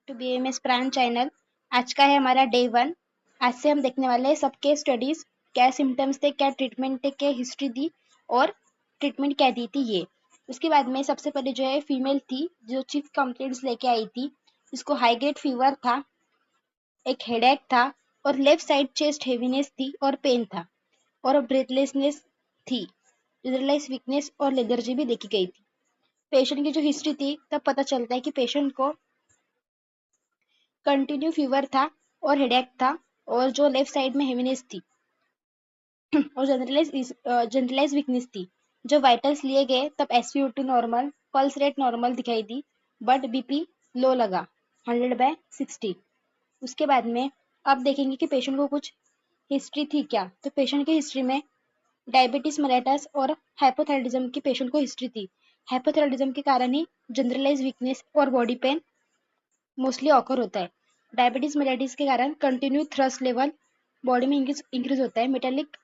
To BAMS prime channel. आज का है हमारा डे 1। आज से हम देखने वाले हैं सबके स्टडीज, क्या सिम्टम्स थे, क्या ट्रीटमेंट थे, क्या हिस्ट्री दी और ट्रीटमेंट क्या दी थी ये। उसके बाद में सबसे पहले जो है फीमेल थी जो चीफ कंप्लेंट्स लेके आई थी, जिसको हाई ग्रेड फीवर था, एक हेडेक था और लेफ्ट साइड चेस्ट हेवीनेस थी और पेन था और ब्रेथलेसनेस थी, जनरलाइज वीकनेस और लेथर्जी भी देखी गई थी। पेशेंट की जो हिस्ट्री थी तब पता चलता है कि पेशेंट को कंटिन्यू फीवर था और हेडेक था और जो लेफ्ट साइड में हेवीनेस थी और जनरलाइज वीकनेस थी। जब वाइटल्स लिए गए तब SpO2 normal, pulse rate normal दिखाई दी, बट BP लो लगा 100/60। उसके बाद में अब देखेंगे कि पेशेंट को कुछ हिस्ट्री थी क्या। तो पेशेंट की हिस्ट्री में डायबिटीज मेलेटस और हाइपोथायराइडिज्म की पेशेंट को हिस्ट्री थी। हाइपोथायराइडिज्म के कारण ही जनरलाइज वीकनेस और बॉडी पेन मोस्टली ऑकर होता है। डायबिटीज मेलेटिस के कारण कंटिन्यू थ्रस्ट लेवल बॉडी में इंक्रीज होता है। Metallic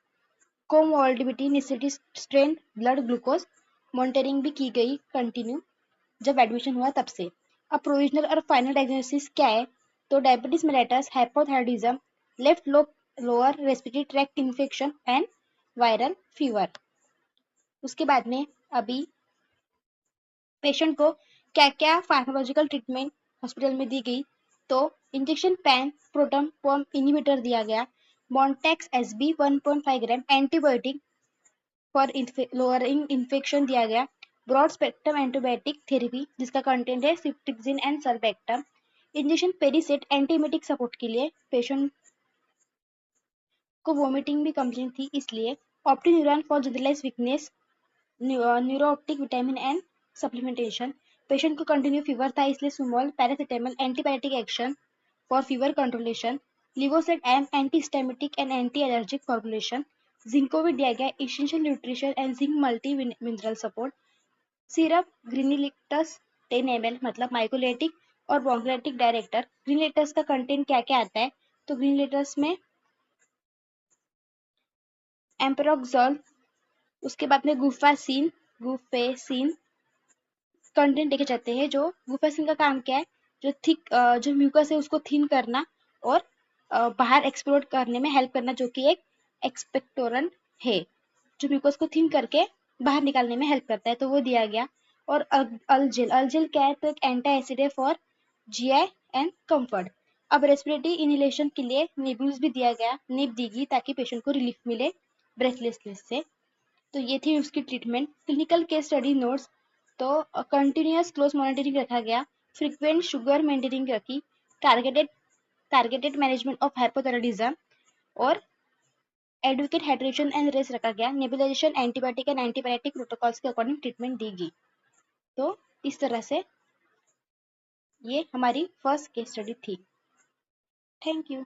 comorbidity necessity strain blood glucose monitoring भी की गई कंटिन्यू जब एडमिशन हुआ तब से। अब प्रोविजनल और फाइनल डायग्नोसिस क्या है, तो diabetes mellitus, hypothyroidism, left lower respiratory tract infection and viral fever. उसके बाद में अभी पेशेंट को क्या क्या फार्माकोलॉजिकल ट्रीटमेंट हॉस्पिटल में दी गई, तो injection pan proton pump inhibitor दिया गया, Montex SB 1.5 gram antibiotic for lowering infection दिया गया, ब्रॉड स्पेक्ट्रम एंटीबायोटिक थेरेपी जिसका कंटेंट है ceftriaxone and sulbactam, injection Pericet antiemetic support के लिए। पेशेंट को वोमिटिंग भी कंप्लेन थी इसलिए ऑप्टिन्यूरॉन फॉर जनरलाइज वीकनेस, न्यूरोऑप्टिक विटामिन एंड सप्लीमेंटेशन। पेशेंट को कंटिन्यू फीवर था इसलिए सुमोल paracetamol antipyretic action for fever controlation, Levocet M antihistaminic and anti allergic formulation, Zincovit दिया गया essential nutrition and zinc multi mineral support, syrup Grilinctus 10 ml मतलब माइकोलेटिक और ब्रोंकोलाइटिक director. ग्रीनिलिक्टस का content क्या क्या आता है, तो ग्रीनिलिक्टस में एम्पेरोक्सोल, उसके बाद में गुफेसिन कंटेंट देखे जाते हैं। जो गुफेसिन का काम क्या है, जो थिक जो म्यूकस है उसको थिन करना और बाहर एक्सप्लोर करने में हेल्प करना, जो कि एक एक्सपेक्टोरेंट है जो म्यूकस को थिन करके बाहर निकालने में हेल्प करता है, तो वो दिया गया। और अल्जिल क्या है, तो एक एंटी एसिड है फॉर GI एंड कंफर्ट। अब रेस्पिरेटरी इनहेलेशन के लिए नेबुल्स भी दिया गया, नेब दी गई ताकि पेशेंट को रिलीफ मिले ब्रेथलेसनेस से। तो ये थी उसकी treatment. Clinical case study notes, तो कंटिन्यूअस क्लोज मॉनिटरिंग रखा गया, फ्रीक्वेंट शुगर मेंटेनिंग रखी, टारगेटेड मैनेजमेंट ऑफ हाइपोथायराइडिज्म और एडवोकेट हाइड्रेशन एंड रेस्ट रखा गया। Nebulisation, antibiotic and antibiotic protocols के अकॉर्डिंग ट्रीटमेंट दी गई। तो इस तरह से ये हमारी फर्स्ट केस स्टडी थी। Thank you.